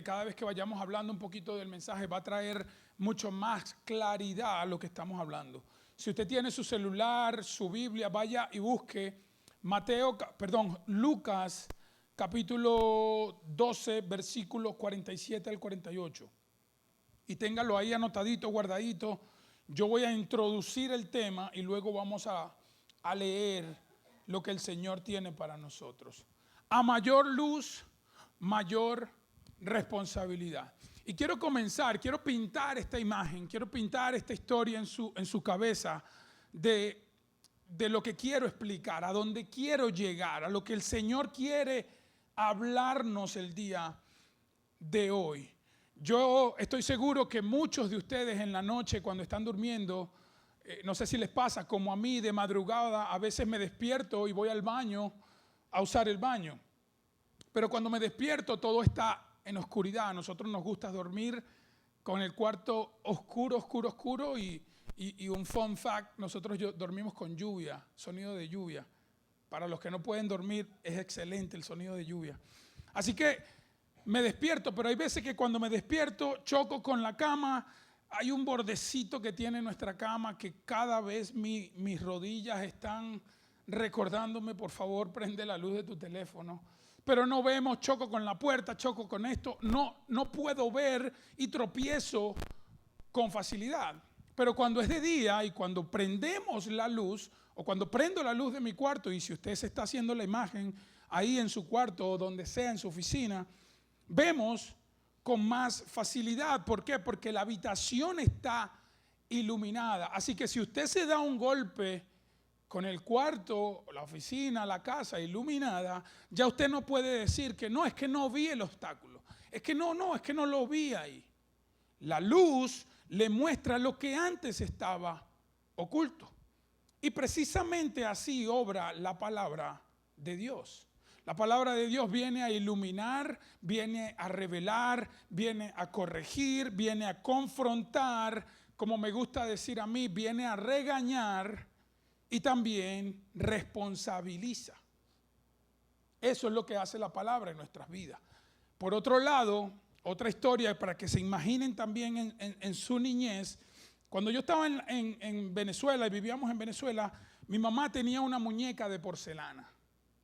cada vez que vayamos hablando un poquito del mensaje va a traer mucho más claridad a lo que estamos hablando. Si usted tiene su celular, su Biblia, vaya y busque Lucas capítulo 12, versículos 47 al 48. Y téngalo ahí anotadito, guardadito. Yo voy a introducir el tema y luego vamos a leer lo que el Señor tiene para nosotros. A mayor luz, mayor responsabilidad. Y quiero quiero pintar esta imagen, quiero pintar esta historia en su cabeza de lo que quiero explicar, a dónde quiero llegar, a lo que el Señor quiere hablarnos el día de hoy. Yo estoy seguro que muchos de ustedes en la noche cuando están durmiendo, no sé si les pasa como a mí de madrugada, a veces me despierto y voy al baño a usar el baño. Pero cuando me despierto todo está en oscuridad. A nosotros nos gusta dormir con el cuarto oscuro y un fun fact, nosotros dormimos con lluvia, sonido de lluvia. Para los que no pueden dormir es excelente el sonido de lluvia. Así que me despierto, pero hay veces que cuando me despierto choco con la cama. Hay un bordecito que tiene nuestra cama que cada vez mis rodillas están recordándome, por favor, prende la luz de tu teléfono. Pero no vemos, choco con la puerta, choco con esto, no puedo ver y tropiezo con facilidad. Pero cuando es de día y cuando prendemos la luz, o cuando prendo la luz de mi cuarto, y si usted se está haciendo la imagen ahí en su cuarto o donde sea, en su oficina, vemos con más facilidad. ¿Por qué? Porque la habitación está iluminada. Así que si usted se da un golpe con el cuarto, la oficina, la casa iluminada, ya usted no puede decir que no, es que no vi el obstáculo. Es que es que no lo vi ahí. La luz le muestra lo que antes estaba oculto. Y precisamente así obra la palabra de Dios. La palabra de Dios viene a iluminar, viene a revelar, viene a corregir, viene a confrontar, como me gusta decir a mí, viene a regañar y también responsabiliza. Eso es lo que hace la palabra en nuestras vidas. Por otro lado, otra historia para que se imaginen también en su niñez. Cuando yo estaba en Venezuela y vivíamos en Venezuela, mi mamá tenía una muñeca de porcelana,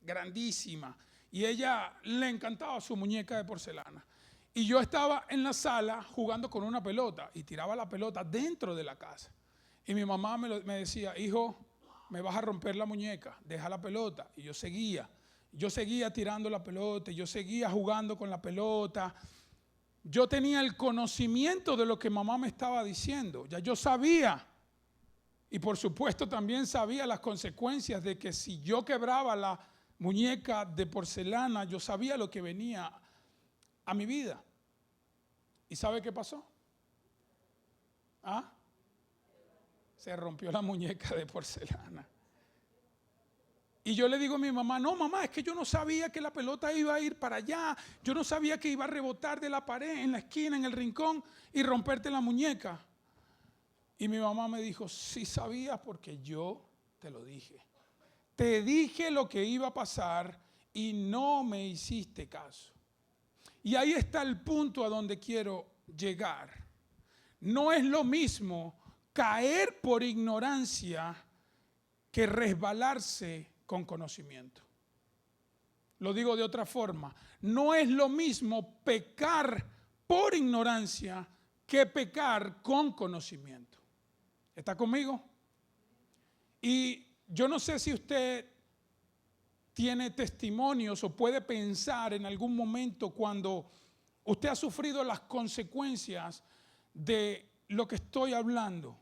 grandísima, y ella le encantaba su muñeca de porcelana. Y yo estaba en la sala jugando con una pelota y tiraba la pelota dentro de la casa. Y mi mamá me decía, hijo, me vas a romper la muñeca, deja la pelota. Y yo seguía tirando la pelota, yo seguía jugando con la pelota. Yo tenía el conocimiento de lo que mamá me estaba diciendo, ya yo sabía. Y por supuesto también sabía las consecuencias de que si yo quebraba la muñeca de porcelana, yo sabía lo que venía a mi vida. ¿Y sabe qué pasó? Se rompió la muñeca de porcelana. Y yo le digo a mi mamá, no mamá, es que yo no sabía que la pelota iba a ir para allá. Yo no sabía que iba a rebotar de la pared, en la esquina, en el rincón y romperte la muñeca. Y mi mamá me dijo, sí sabías porque yo te lo dije. Te dije lo que iba a pasar y no me hiciste caso. Y ahí está el punto a donde quiero llegar. No es lo mismo caer por ignorancia que resbalarse con conocimiento. Lo digo de otra forma, no es lo mismo pecar por ignorancia que pecar con conocimiento. ¿Está conmigo? Y yo no sé si usted tiene testimonios o puede pensar en algún momento cuando usted ha sufrido las consecuencias de lo que estoy hablando.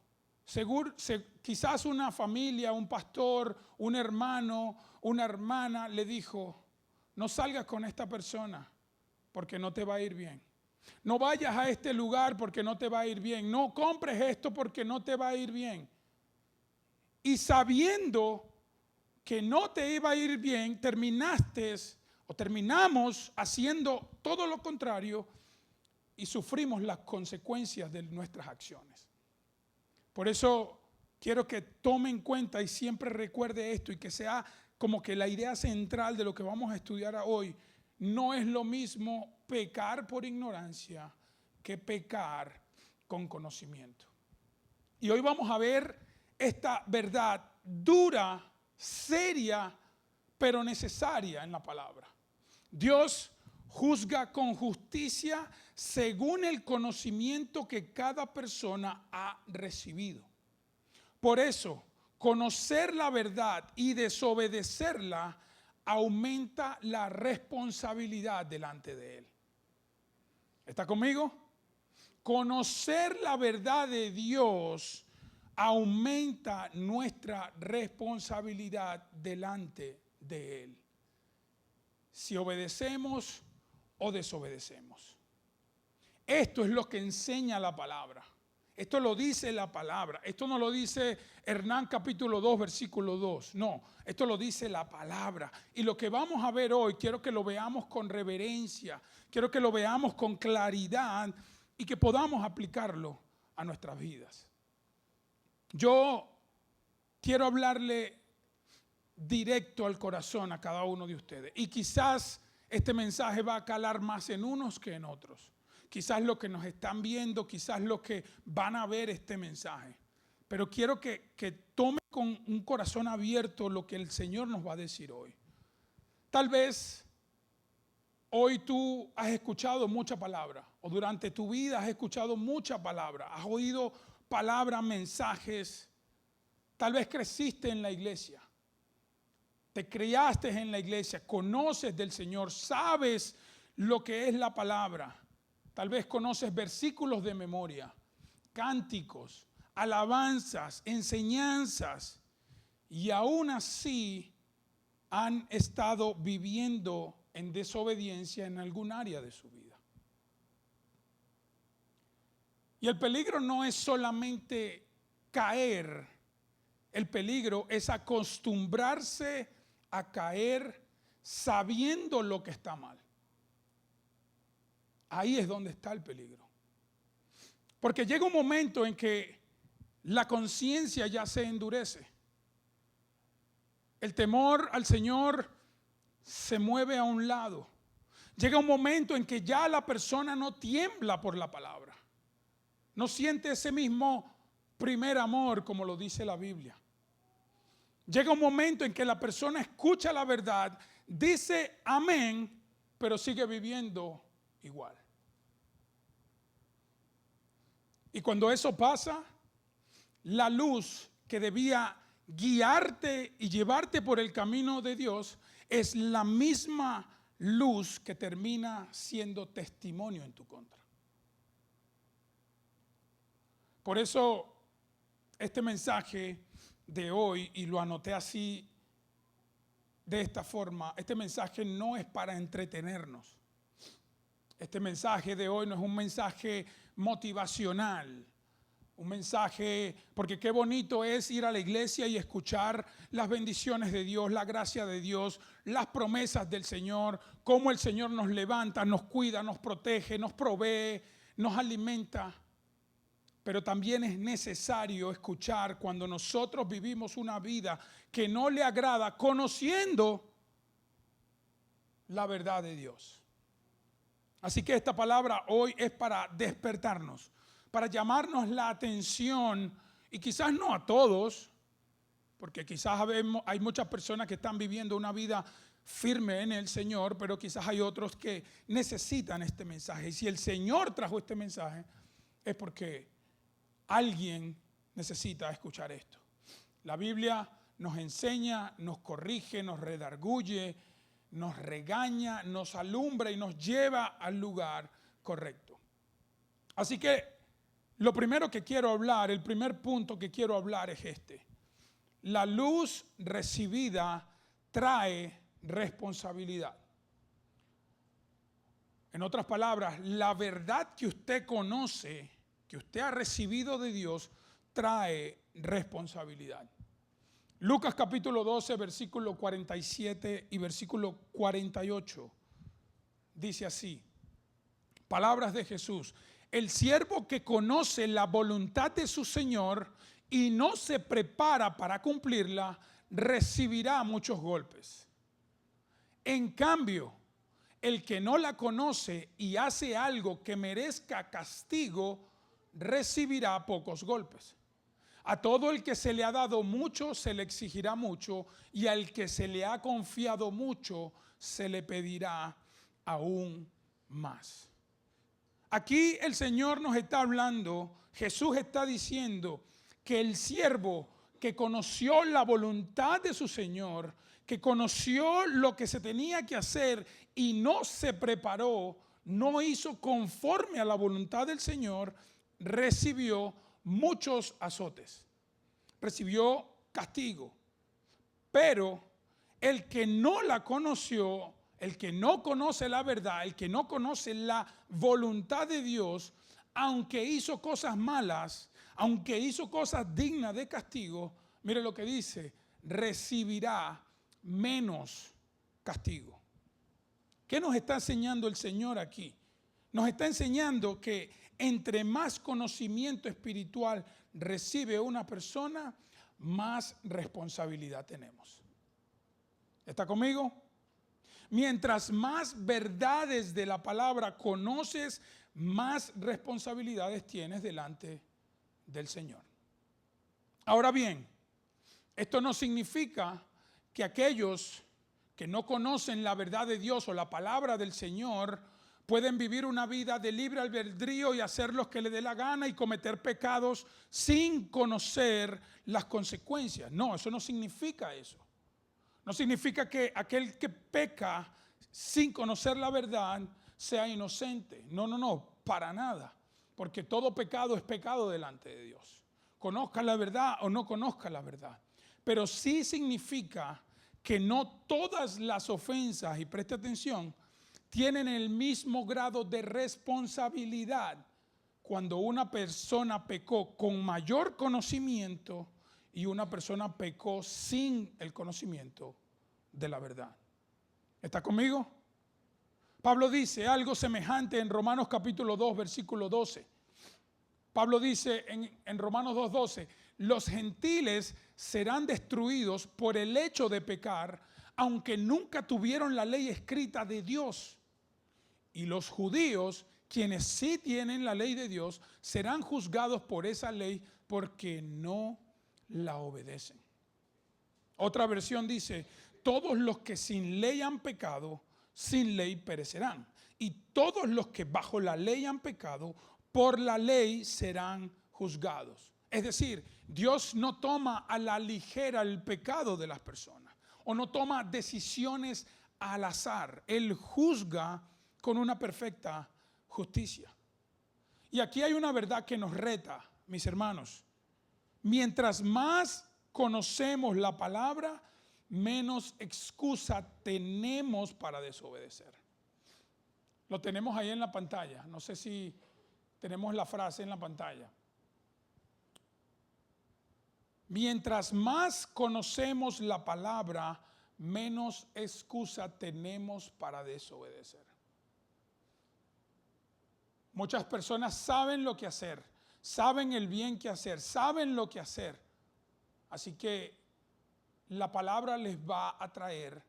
Quizás una familia, un pastor, un hermano, una hermana le dijo, no salgas con esta persona porque no te va a ir bien. No vayas a este lugar porque no te va a ir bien. No compres esto porque no te va a ir bien. Y sabiendo que no te iba a ir bien, terminamos haciendo todo lo contrario y sufrimos las consecuencias de nuestras acciones. Por eso quiero que tome en cuenta y siempre recuerde esto y que sea como que la idea central de lo que vamos a estudiar hoy. No es lo mismo pecar por ignorancia que pecar con conocimiento. Y hoy vamos a ver esta verdad dura, seria, pero necesaria en la palabra. Dios juzga con justicia según el conocimiento que cada persona ha recibido. Por eso, conocer la verdad y desobedecerla aumenta la responsabilidad delante de Él. ¿Está conmigo? Conocer la verdad de Dios aumenta nuestra responsabilidad delante de Él. Si obedecemos o desobedecemos. Esto es lo que enseña la palabra. Esto lo dice la palabra. Esto no lo dice Hernán capítulo 2, versículo 2. No, esto lo dice la palabra. Y lo que vamos a ver hoy, quiero que lo veamos con reverencia. Quiero que lo veamos con claridad y que podamos aplicarlo a nuestras vidas. Yo quiero hablarle directo al corazón a cada uno de ustedes. Y quizás este mensaje va a calar más en unos que en otros. Quizás los que nos están viendo, quizás los que van a ver este mensaje. Pero quiero que tome con un corazón abierto lo que el Señor nos va a decir hoy. Tal vez hoy tú has escuchado mucha palabra, o durante tu vida has escuchado mucha palabra, has oído palabras, mensajes. Tal vez creciste en la iglesia, te criaste en la iglesia, conoces del Señor, sabes lo que es la palabra. Tal vez conoces versículos de memoria, cánticos, alabanzas, enseñanzas, y aún así han estado viviendo en desobediencia en algún área de su vida. Y el peligro no es solamente caer, el peligro es acostumbrarse a caer sabiendo lo que está mal. Ahí es donde está el peligro. Porque llega un momento en que la conciencia ya se endurece. El temor al Señor se mueve a un lado. Llega un momento en que ya la persona no tiembla por la palabra. No siente ese mismo primer amor como lo dice la Biblia. Llega un momento en que la persona escucha la verdad, dice amén, pero sigue viviendo igual. Y cuando eso pasa, la luz que debía guiarte y llevarte por el camino de Dios es la misma luz que termina siendo testimonio en tu contra. Por eso este mensaje de hoy, y lo anoté así de esta forma, este mensaje no es para entretenernos. Este mensaje de hoy no es un mensaje motivacional, un mensaje, porque qué bonito es ir a la iglesia y escuchar las bendiciones de Dios, la gracia de Dios, las promesas del Señor, cómo el Señor nos levanta, nos cuida, nos protege, nos provee, nos alimenta. Pero también es necesario escuchar cuando nosotros vivimos una vida que no le agrada, conociendo la verdad de Dios. Así que esta palabra hoy es para despertarnos, para llamarnos la atención, y quizás no a todos, porque quizás hay muchas personas que están viviendo una vida firme en el Señor, pero quizás hay otros que necesitan este mensaje. Y si el Señor trajo este mensaje, es porque alguien necesita escuchar esto. La Biblia nos enseña, nos corrige, nos redarguye, nos regaña, nos alumbra y nos lleva al lugar correcto. Así que lo primero que quiero hablar, el primer punto que quiero hablar es este. La luz recibida trae responsabilidad. En otras palabras, la verdad que usted conoce, que usted ha recibido de Dios, trae responsabilidad. Lucas capítulo 12, versículo 47 y versículo 48, dice así, palabras de Jesús: el siervo que conoce la voluntad de su Señor y no se prepara para cumplirla, recibirá muchos golpes. En cambio, el que no la conoce y hace algo que merezca castigo, recibirá pocos golpes. A todo el que se le ha dado mucho, se le exigirá mucho, y al que se le ha confiado mucho, se le pedirá aún más. Aquí el Señor nos está hablando, Jesús está diciendo que el siervo que conoció la voluntad de su Señor, que conoció lo que se tenía que hacer y no se preparó, no hizo conforme a la voluntad del Señor, recibió muchos azotes, recibió castigo. Pero el que no la conoció, el que no conoce la verdad, el que no conoce la voluntad de Dios, aunque hizo cosas malas, aunque hizo cosas dignas de castigo, mire lo que dice, recibirá menos castigo. ¿Qué nos está enseñando el Señor aquí? Nos está enseñando que entre más conocimiento espiritual recibe una persona, más responsabilidad tenemos. ¿Está conmigo? Mientras más verdades de la palabra conoces, más responsabilidades tienes delante del Señor. Ahora bien, esto no significa que aquellos que no conocen la verdad de Dios o la palabra del Señor pueden vivir una vida de libre albedrío y hacer lo que le dé la gana y cometer pecados sin conocer las consecuencias. No, eso no significa eso. No significa que aquel que peca sin conocer la verdad sea inocente. No, para nada. Porque todo pecado es pecado delante de Dios. Conozca la verdad o no conozca la verdad. Pero sí significa que no todas las ofensas, y preste atención, tienen el mismo grado de responsabilidad cuando una persona pecó con mayor conocimiento y una persona pecó sin el conocimiento de la verdad. ¿Está conmigo? Pablo dice algo semejante en Romanos capítulo 2, versículo 12. Pablo dice en Romanos 2:12, los gentiles serán destruidos por el hecho de pecar, aunque nunca tuvieron la ley escrita de Dios. Y los judíos, quienes sí tienen la ley de Dios, serán juzgados por esa ley porque no la obedecen. Otra versión dice, todos los que sin ley han pecado, sin ley perecerán. Y todos los que bajo la ley han pecado, por la ley serán juzgados. Es decir, Dios no toma a la ligera el pecado de las personas o no toma decisiones al azar. Él juzga con una perfecta justicia. Y aquí hay una verdad que nos reta, mis hermanos. Mientras más conocemos la palabra, menos excusa tenemos para desobedecer. Lo tenemos ahí en la pantalla. No sé si tenemos la frase en la pantalla. Mientras más conocemos la palabra, menos excusa tenemos para desobedecer. Muchas personas saben lo que hacer, saben el bien que hacer, saben lo que hacer. Así que la palabra les va a traer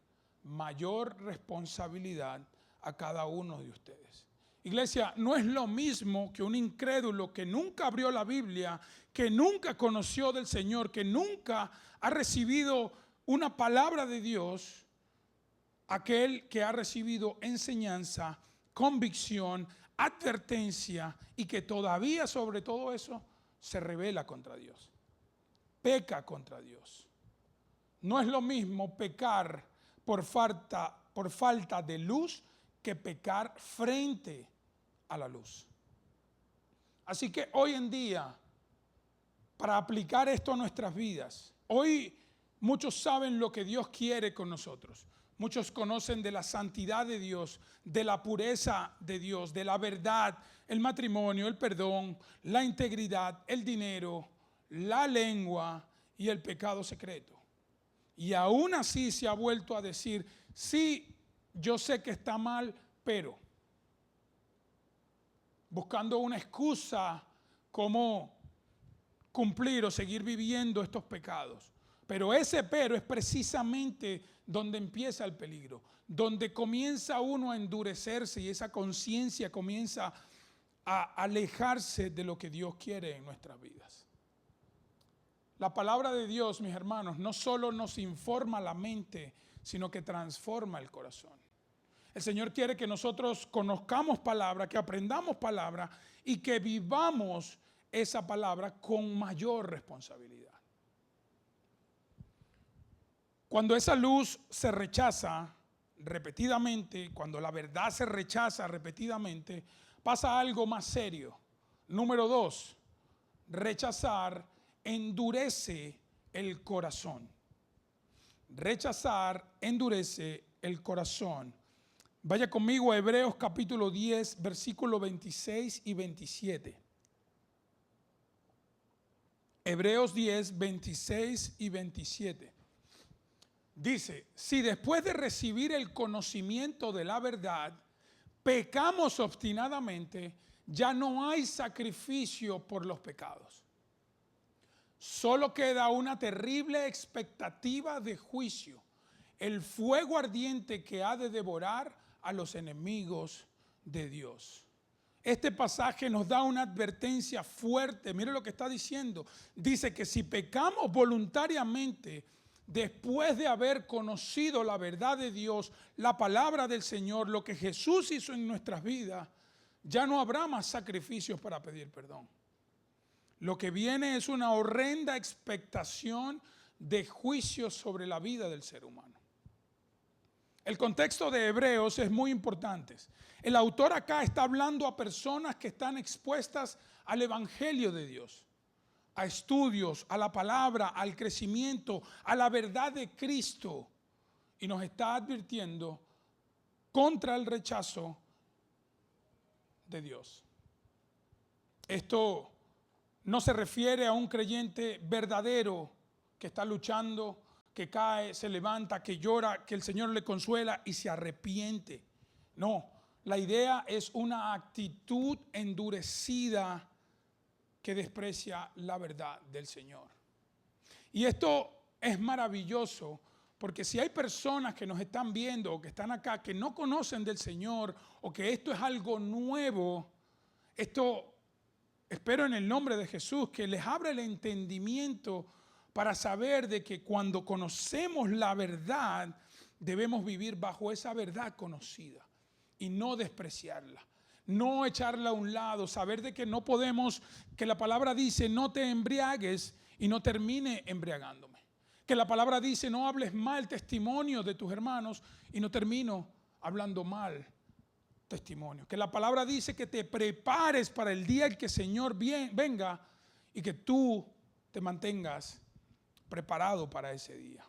mayor responsabilidad a cada uno de ustedes. Iglesia, no es lo mismo que un incrédulo que nunca abrió la Biblia, que nunca conoció del Señor, que nunca ha recibido una palabra de Dios, aquel que ha recibido enseñanza, convicción, advertencia y que todavía sobre todo eso se rebela contra Dios, peca contra Dios. No es lo mismo pecar por falta de luz que pecar frente a la luz. Así que hoy en día, para aplicar esto a nuestras vidas, hoy muchos saben lo que Dios quiere con nosotros. Muchos conocen de la santidad de Dios, de la pureza de Dios, de la verdad, el matrimonio, el perdón, la integridad, el dinero, la lengua y el pecado secreto. Y aún así se ha vuelto a decir, sí, yo sé que está mal, pero buscando una excusa como cumplir o seguir viviendo estos pecados. Pero ese pero es precisamente donde empieza el peligro, donde comienza uno a endurecerse y esa conciencia comienza a alejarse de lo que Dios quiere en nuestras vidas. La palabra de Dios, mis hermanos, no solo nos informa la mente, sino que transforma el corazón. El Señor quiere que nosotros conozcamos palabra, que aprendamos palabra y que vivamos esa palabra con mayor responsabilidad. Cuando esa luz se rechaza repetidamente, cuando la verdad se rechaza repetidamente, pasa algo más serio. Número 2, rechazar endurece el corazón. Rechazar endurece el corazón. Vaya conmigo a Hebreos capítulo 10, versículos 26 y 27. Hebreos 10, 26 y 27. Dice, si después de recibir el conocimiento de la verdad, pecamos obstinadamente, ya no hay sacrificio por los pecados. Solo queda una terrible expectativa de juicio, el fuego ardiente que ha de devorar a los enemigos de Dios. Este pasaje nos da una advertencia fuerte. Mire lo que está diciendo. Dice que si pecamos voluntariamente, después de haber conocido la verdad de Dios, la palabra del Señor, lo que Jesús hizo en nuestras vidas, ya no habrá más sacrificios para pedir perdón. Lo que viene es una horrenda expectación de juicio sobre la vida del ser humano. El contexto de Hebreos es muy importante. El autor acá está hablando a personas que están expuestas al Evangelio de Dios, a estudios, a la palabra, al crecimiento, a la verdad de Cristo. Y nos está advirtiendo contra el rechazo de Dios. Esto no se refiere a un creyente verdadero que está luchando, que cae, se levanta, que llora, que el Señor le consuela y se arrepiente. No, la idea es una actitud endurecida que desprecia la verdad del Señor. Y esto es maravilloso porque si hay personas que nos están viendo o que están acá que no conocen del Señor o que esto es algo nuevo, esto espero en el nombre de Jesús que les abra el entendimiento para saber de que cuando conocemos la verdad debemos vivir bajo esa verdad conocida y no despreciarla. No echarla a un lado, saber de que no podemos, que la palabra dice no te embriagues y no termine embriagándome. Que la palabra dice no hables mal testimonio de tus hermanos y no termino hablando mal testimonio. Que la palabra dice que te prepares para el día en que el Señor venga y que tú te mantengas preparado para ese día.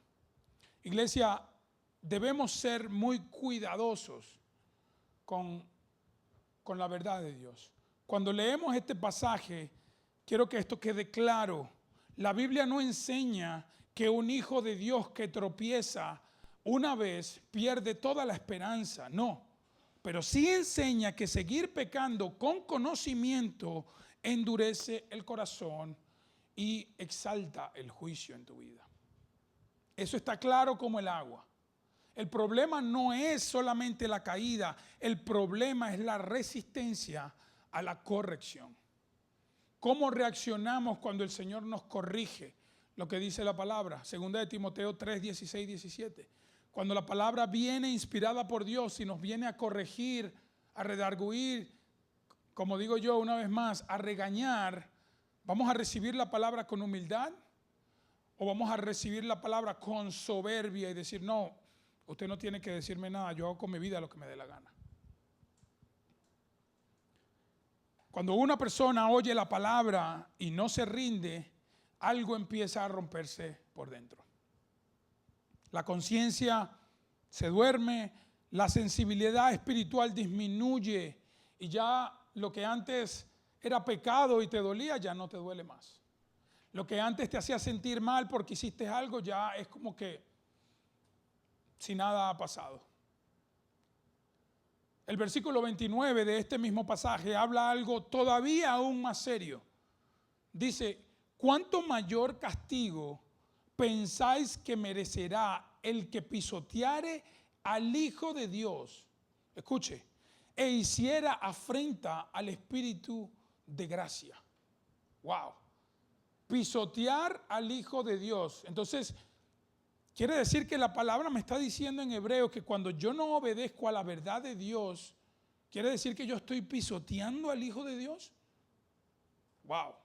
Iglesia, debemos ser muy cuidadosos con la verdad de Dios. Cuando leemos este pasaje, quiero que esto quede claro. La Biblia no enseña que un hijo de Dios que tropieza una vez pierde toda la esperanza, no. Pero sí enseña que seguir pecando con conocimiento endurece el corazón y exalta el juicio en tu vida. Eso está claro como el agua. El problema no es solamente la caída, el problema es la resistencia a la corrección. ¿Cómo reaccionamos cuando el Señor nos corrige? Lo que dice la palabra, 2 de Timoteo 3, 16, 17. Cuando la palabra viene inspirada por Dios y nos viene a corregir, a redarguir, como digo yo una vez más, a regañar, ¿vamos a recibir la palabra con humildad? ¿O vamos a recibir la palabra con soberbia y decir, no, usted no tiene que decirme nada, yo hago con mi vida lo que me dé la gana? Cuando una persona oye la palabra y no se rinde, algo empieza a romperse por dentro. La conciencia se duerme, la sensibilidad espiritual disminuye y ya lo que antes era pecado y te dolía ya no te duele más. Lo que antes te hacía sentir mal porque hiciste algo ya es como que si nada ha pasado. El versículo 29 de este mismo pasaje habla algo todavía aún más serio. Dice, ¿cuánto mayor castigo pensáis que merecerá el que pisoteare al Hijo de Dios, escuche, e hiciera afrenta al Espíritu de gracia? Wow. Pisotear al Hijo de Dios. Entonces, quiere decir que la palabra me está diciendo en hebreo que cuando yo no obedezco a la verdad de Dios, quiere decir que yo estoy pisoteando al Hijo de Dios. Wow.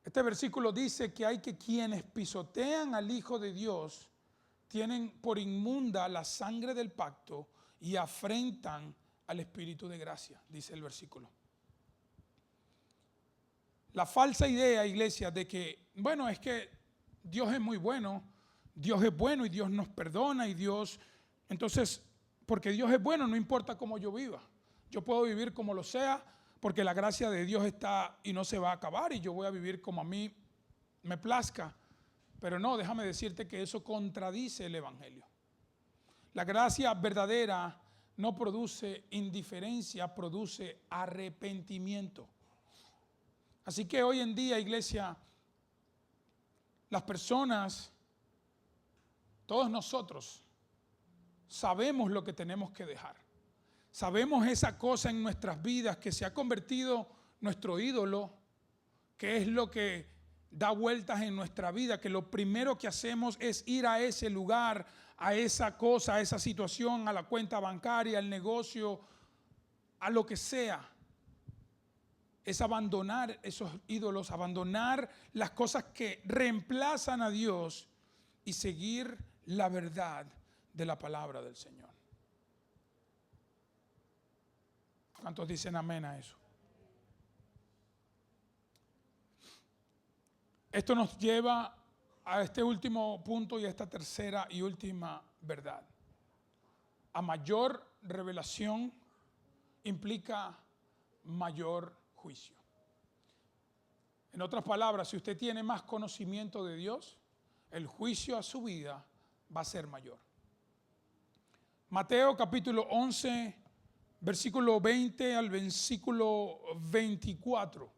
Este versículo dice que hay que quienes pisotean al Hijo de Dios tienen por inmunda la sangre del pacto y afrentan al Espíritu de gracia, dice el versículo. La falsa idea, iglesia, de que, bueno, es que Dios es muy bueno, Dios es bueno y Dios nos perdona y Dios, entonces, porque Dios es bueno, no importa cómo yo viva. Yo puedo vivir como lo sea, porque la gracia de Dios está y no se va a acabar y yo voy a vivir como a mí me plazca. Pero no, déjame decirte que eso contradice el Evangelio. La gracia verdadera no produce indiferencia, produce arrepentimiento. Así que hoy en día, iglesia, las personas, todos nosotros, sabemos lo que tenemos que dejar. Sabemos esa cosa en nuestras vidas que se ha convertido nuestro ídolo, que es lo que da vueltas en nuestra vida, que lo primero que hacemos es ir a ese lugar, a esa cosa, a esa situación, a la cuenta bancaria, al negocio, a lo que sea. Es abandonar esos ídolos, abandonar las cosas que reemplazan a Dios y seguir la verdad de la palabra del Señor. ¿Cuántos dicen amén a eso? Esto nos lleva a este último punto y a esta tercera y última verdad. A mayor revelación implica mayor juicio. En otras palabras, si usted tiene más conocimiento de Dios, el juicio a su vida va a ser mayor. Mateo capítulo 11, versículo 20 al versículo 24.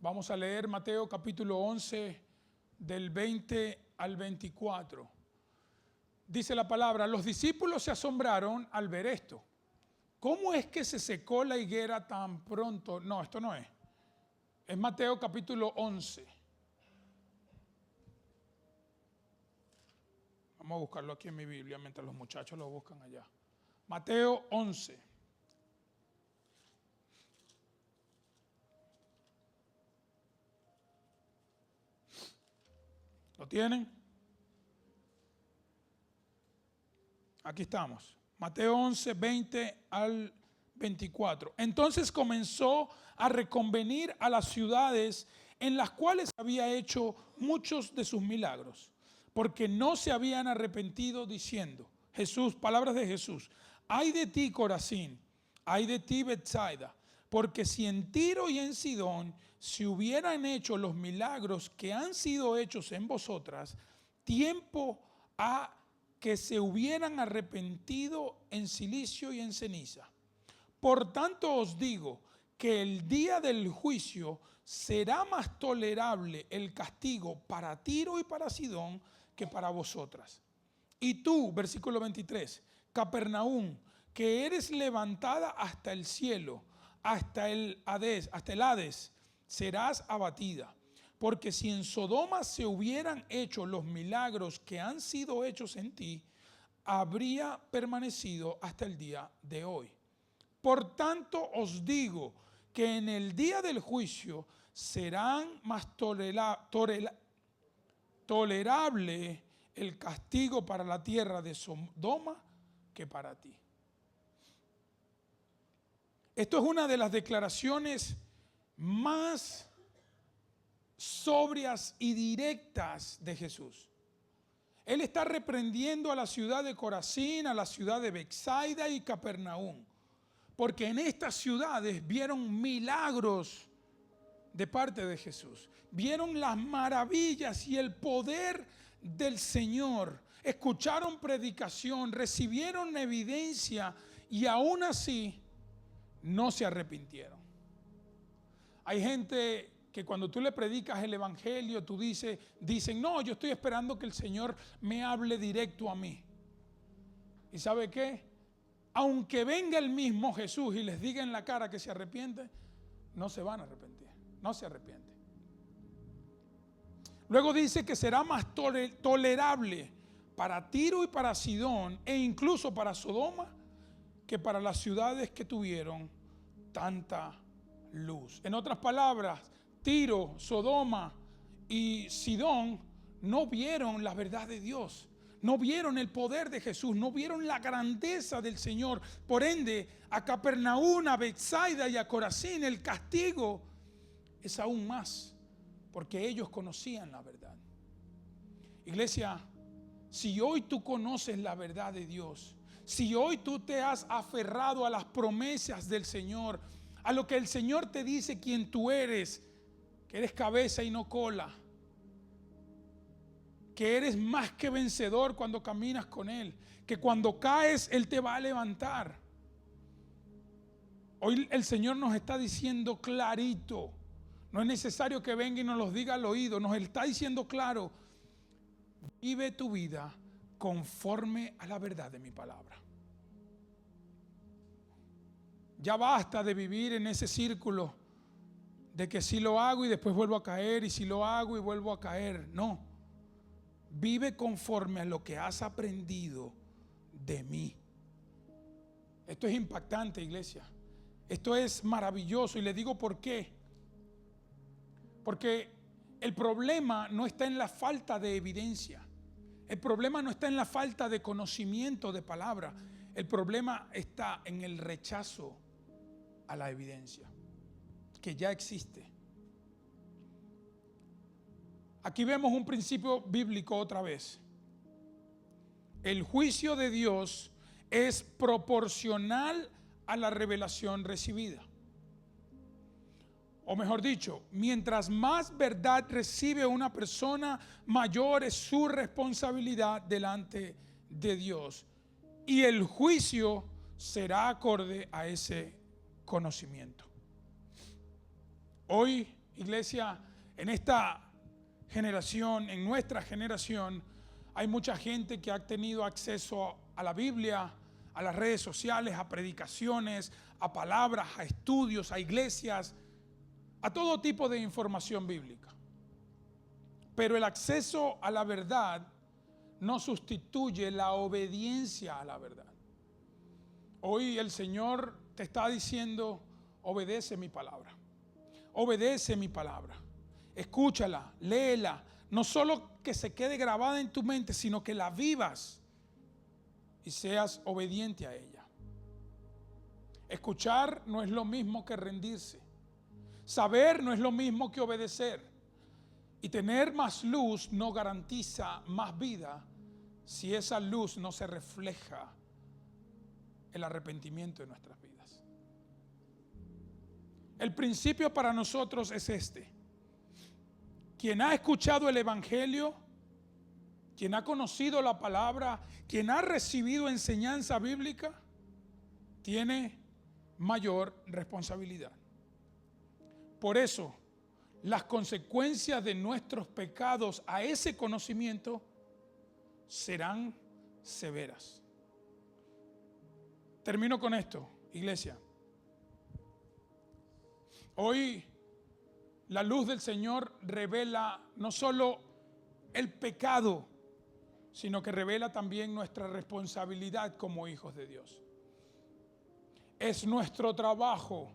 Vamos a leer Mateo capítulo 11 del 20 al 24. Dice la palabra: los discípulos se asombraron al ver esto. ¿Cómo es que se secó la higuera tan pronto? No, esto no es. Es Mateo capítulo 11. Vamos a buscarlo aquí en mi Biblia mientras los muchachos lo buscan allá. Mateo 11. ¿Lo tienen? Aquí estamos. Mateo 11, 20 al 24. Entonces comenzó a reconvenir a las ciudades en las cuales había hecho muchos de sus milagros, porque no se habían arrepentido, diciendo, Jesús, palabras de Jesús: ay de ti, Corazín, ay de ti, Betsaida, porque si en Tiro y en Sidón se hubieran hecho los milagros que han sido hechos en vosotras, tiempo ha que se hubieran arrepentido en silicio y en ceniza. Por tanto os digo que el día del juicio será más tolerable el castigo para Tiro y para Sidón que para vosotras. Y tú, versículo 23, Capernaum, que eres levantada hasta el cielo, hasta el Hades, serás abatida. Porque si en Sodoma se hubieran hecho los milagros que han sido hechos en ti, habría permanecido hasta el día de hoy. Por tanto os digo que en el día del juicio serán más tolerable el castigo para la tierra de Sodoma que para ti. Esto es una de las declaraciones más sobrias y directas de Jesús. Él está reprendiendo a la ciudad de Corazín, a la ciudad de Betsaida y Capernaum, porque en estas ciudades vieron milagros de parte de Jesús, vieron las maravillas y el poder del Señor, escucharon predicación, recibieron evidencia y aún así no se arrepintieron. Hay gente que cuando tú le predicas el evangelio, dicen, no, yo estoy esperando que el Señor me hable directo a mí. ¿Y sabe qué? Aunque venga el mismo Jesús y les diga en la cara que se arrepienten, no se van a arrepentir, no se arrepienten. Luego dice que será más tolerable para Tiro y para Sidón e incluso para Sodoma que para las ciudades que tuvieron tanta luz. En otras palabras, Tiro, Sodoma y Sidón no vieron la verdad de Dios, no vieron el poder de Jesús, no vieron la grandeza del Señor. Por ende, a Capernaum, a Betsaida y a Corazín el castigo es aún más, porque ellos conocían la verdad. Iglesia, si hoy tú conoces la verdad de Dios, si hoy tú te has aferrado a las promesas del Señor, a lo que el Señor te dice quién tú eres, que eres cabeza y no cola, que eres más que vencedor cuando caminas con Él, que cuando caes Él te va a levantar. Hoy el Señor nos está diciendo clarito, no es necesario que venga y nos los diga al oído, nos está diciendo claro: vive tu vida conforme a la verdad de mi palabra. Ya basta de vivir en ese círculo de que si lo hago y después vuelvo a caer, y si lo hago y vuelvo a caer. No, vive conforme a lo que has aprendido de mí. Esto es impactante, iglesia. Esto es maravilloso, y le digo por qué. Porque el problema no está en la falta de evidencia. El problema no está en la falta de conocimiento de palabra. El problema está en el rechazo a la evidencia que ya existe. Aquí vemos un principio bíblico otra vez. El juicio de Dios es proporcional a la revelación recibida. O mejor dicho, mientras más verdad recibe una persona, mayor es su responsabilidad delante de Dios. Y el juicio será acorde a ese conocimiento. Hoy, iglesia, en esta generación, en nuestra generación, hay mucha gente que ha tenido acceso a la Biblia, a las redes sociales, a predicaciones, a palabras, a estudios, a iglesias, a todo tipo de información bíblica. Pero el acceso a la verdad no sustituye la obediencia a la verdad. Hoy el Señor te está diciendo: obedece mi palabra. Obedece mi palabra. Escúchala, léela. No solo que se quede grabada en tu mente, sino que la vivas y seas obediente a ella. Escuchar no es lo mismo que rendirse. Saber no es lo mismo que obedecer. Y tener más luz no garantiza más vida si esa luz no se refleja el arrepentimiento de nuestras vidas. El principio para nosotros es este: quien ha escuchado el evangelio, quien ha conocido la palabra, quien ha recibido enseñanza bíblica, tiene mayor responsabilidad. Por eso, las consecuencias de nuestros pecados a ese conocimiento serán severas. Termino con esto, iglesia. Hoy la luz del Señor revela no solo el pecado, sino que revela también nuestra responsabilidad como hijos de Dios. Es nuestro trabajo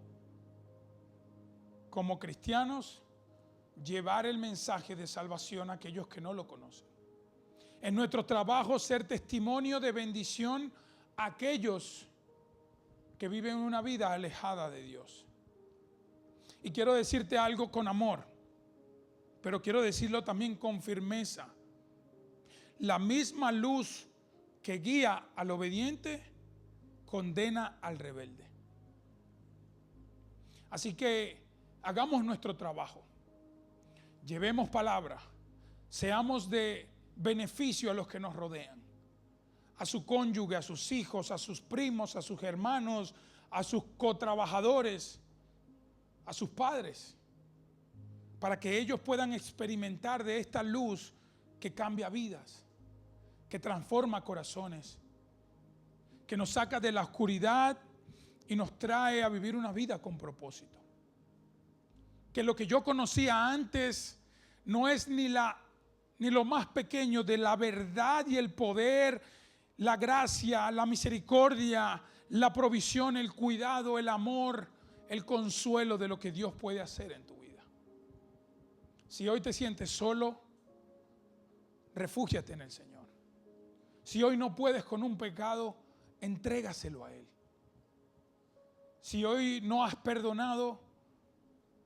como cristianos llevar el mensaje de salvación a aquellos que no lo conocen. Es nuestro trabajo ser testimonio de bendición a aquellos que viven una vida alejada de Dios. Y quiero decirte algo con amor, pero quiero decirlo también con firmeza. La misma luz que guía al obediente condena al rebelde. Así que hagamos nuestro trabajo. Llevemos palabra. Seamos de beneficio a los que nos rodean. A su cónyuge, a sus hijos, a sus primos, a sus hermanos, a sus cotrabajadores, a sus padres. para que ellos puedan experimentar de esta luz que cambia vidas, que transforma corazones, que nos saca de la oscuridad y nos trae a vivir una vida con propósito. Que lo que yo conocía antes no es ni lo más pequeño de la verdad y el poder, la gracia, la misericordia, la provisión, el cuidado, el amor, el consuelo de lo que Dios puede hacer en tu vida. Si hoy te sientes solo, refúgiate en el Señor. Si hoy no puedes con un pecado, entrégaselo a Él. Si hoy no has perdonado,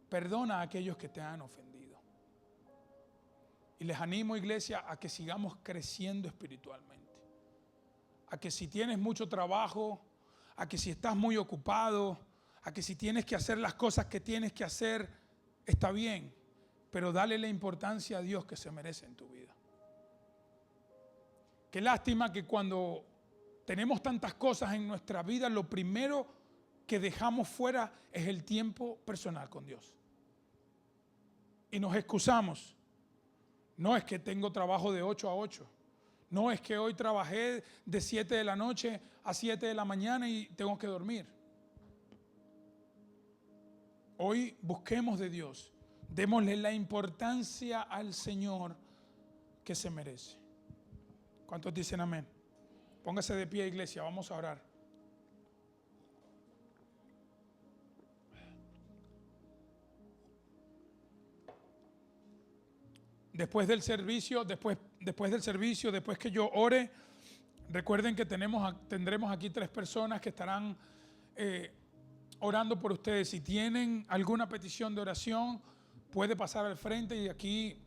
perdona a aquellos que te han ofendido. Y les animo, iglesia, a que sigamos creciendo espiritualmente. A que si tienes mucho trabajo, a que si estás muy ocupado, a que si tienes que hacer las cosas que tienes que hacer, está bien, pero dale la importancia a Dios que se merece en tu vida. Qué lástima que cuando tenemos tantas cosas en nuestra vida, lo primero que dejamos fuera es el tiempo personal con Dios. Y nos excusamos. No es que tengo trabajo de 8 a 8. No es que hoy trabajé de 7 de la noche a 7 de la mañana y tengo que dormir. Hoy busquemos de Dios. Démosle la importancia al Señor que se merece. ¿Cuántos dicen amén? Póngase de pie, iglesia, vamos a orar. Después del servicio, después que yo ore, recuerden que tendremos aquí 3 personas que estarán orando por ustedes. Si tienen alguna petición de oración, puede pasar al frente y aquí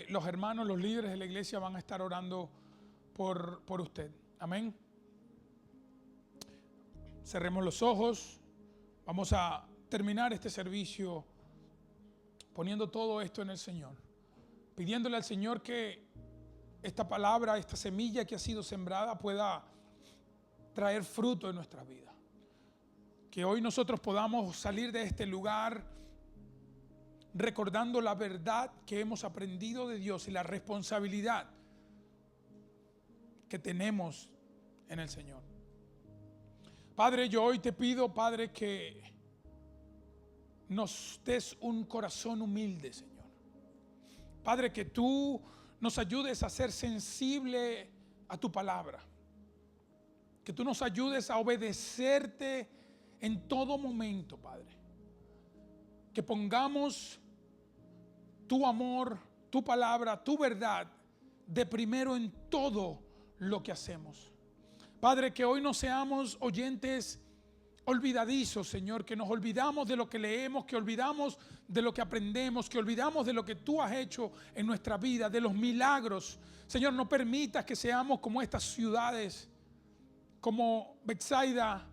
los hermanos, los líderes de la iglesia van a estar orando por usted. Amén. Cerremos los ojos. Vamos a terminar este servicio poniendo todo esto en el Señor, pidiéndole al Señor que esta palabra, esta semilla que ha sido sembrada pueda traer fruto en nuestra vida. Que hoy nosotros podamos salir de este lugar recordando la verdad que hemos aprendido de Dios y la responsabilidad que tenemos en el Señor. Padre, yo hoy te pido, Padre, que nos des un corazón humilde, Señor. Padre, que tú nos ayudes a ser sensible a tu palabra. Que tú nos ayudes a obedecerte en todo momento, Padre. Que pongamos tu amor, tu palabra, tu verdad de primero en todo lo que hacemos. Padre, que hoy no seamos oyentes olvidadizos, Señor, que nos olvidamos de lo que leemos, que olvidamos de lo que aprendemos, que olvidamos de lo que tú has hecho en nuestra vida, de los milagros. Señor, no permitas que seamos como estas ciudades, como Betsaida,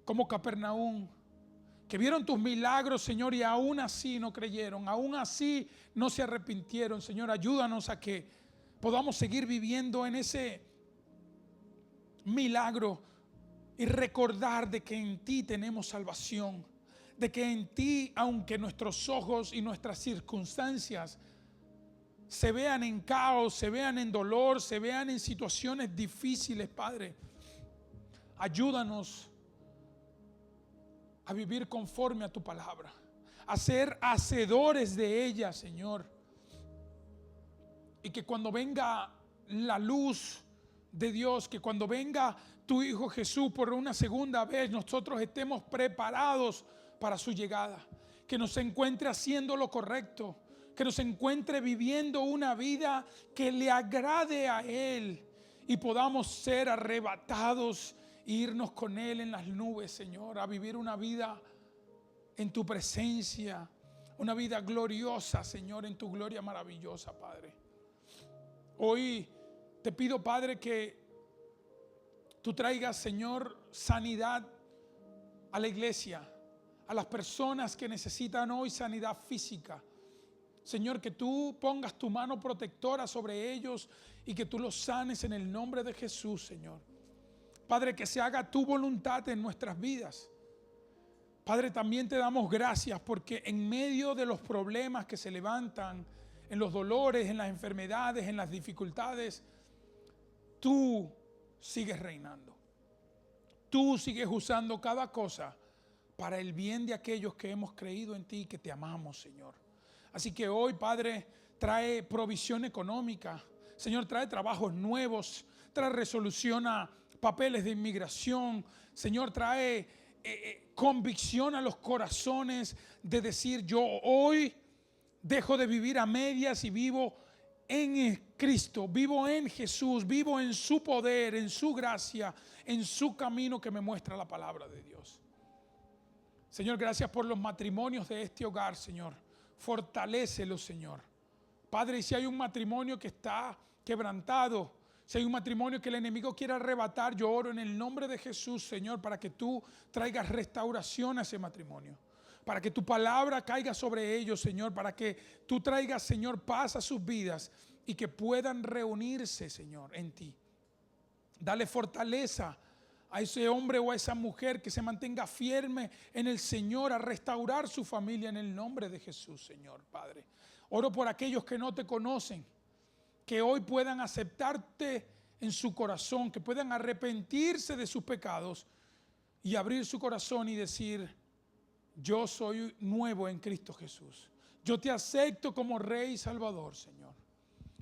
como Capernaum, que vieron tus milagros, Señor, y aún así no creyeron, aún así no se arrepintieron. Señor, ayúdanos a que podamos seguir viviendo en ese milagro y recordar de que en ti tenemos salvación, de que en ti, aunque nuestros ojos y nuestras circunstancias se vean en caos, se vean en dolor, se vean en situaciones difíciles, Padre, ayúdanos a vivir conforme a tu palabra, a ser hacedores de ella, Señor. Y que cuando venga la luz de Dios, que cuando venga tu Hijo Jesús por una segunda vez, nosotros estemos preparados para su llegada. Que nos encuentre haciendo lo correcto, que nos encuentre viviendo una vida que le agrade a Él y podamos ser arrebatados e irnos con Él en las nubes, Señor, a vivir una vida en tu presencia, una vida gloriosa, Señor, en tu gloria maravillosa, Padre. Hoy te pido, Padre, que tú traigas, Señor, sanidad a la iglesia, a las personas que necesitan hoy sanidad física. Señor, que tú pongas tu mano protectora sobre ellos y que tú los sanes en el nombre de Jesús, Señor. Padre, que se haga tu voluntad en nuestras vidas. Padre, también te damos gracias porque en medio de los problemas que se levantan, en los dolores, en las enfermedades, en las dificultades, tú sigues reinando. Tú sigues usando cada cosa para el bien de aquellos que hemos creído en ti y que te amamos, Señor. Así que hoy, Padre, trae provisión económica. Señor, trae trabajos nuevos, trae resolución a papeles de inmigración. Señor, trae convicción a los corazones de decir: yo hoy dejo de vivir a medias y vivo en Cristo, vivo en Jesús, vivo en su poder, en su gracia, en su camino que me muestra la palabra de Dios. Señor, gracias por los matrimonios de este hogar, Señor. Fortalécelos, Señor. Padre, y si hay un matrimonio que está quebrantado, si hay un matrimonio que el enemigo quiere arrebatar, yo oro en el nombre de Jesús, Señor, para que tú traigas restauración a ese matrimonio. Para que tu palabra caiga sobre ellos, Señor. Para que tú traigas, Señor, paz a sus vidas y que puedan reunirse, Señor, en ti. Dale fortaleza a ese hombre o a esa mujer que se mantenga firme en el Señor, a restaurar su familia en el nombre de Jesús, Señor, Padre. Oro por aquellos que no te conocen, que hoy puedan aceptarte en su corazón, que puedan arrepentirse de sus pecados y abrir su corazón y decir: yo soy nuevo en Cristo Jesús. Yo te acepto como Rey y Salvador, Señor.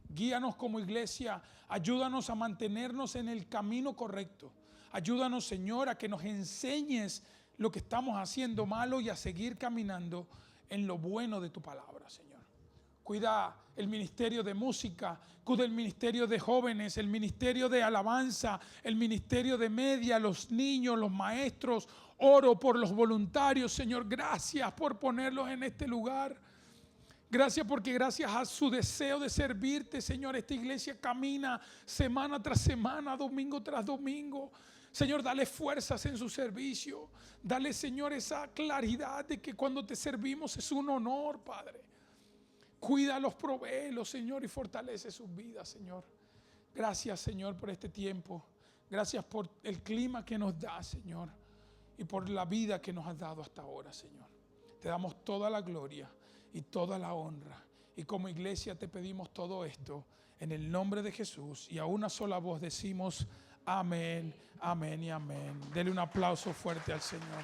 Guíanos como iglesia, ayúdanos a mantenernos en el camino correcto. Ayúdanos, Señor, a que nos enseñes lo que estamos haciendo malo y a seguir caminando en lo bueno de tu palabra, Señor. Cuida el ministerio de música, cuida el ministerio de jóvenes, el ministerio de alabanza, el ministerio de media, los niños, los maestros. Oro por los voluntarios, Señor. Gracias por ponerlos en este lugar. Gracias porque gracias a su deseo de servirte, Señor, esta iglesia camina semana tras semana, domingo tras domingo. Señor, dale fuerzas en su servicio. Dale, Señor, esa claridad de que cuando te servimos es un honor, Padre. Cuídalos, provéelos, Señor, y fortalece sus vidas, Señor. Gracias, Señor, por este tiempo. Gracias por el clima que nos da, Señor, y por la vida que nos has dado hasta ahora, Señor. Te damos toda la gloria y toda la honra. Y como iglesia te pedimos todo esto en el nombre de Jesús. Y a una sola voz decimos: amén, amén y amén. Dele un aplauso fuerte al Señor.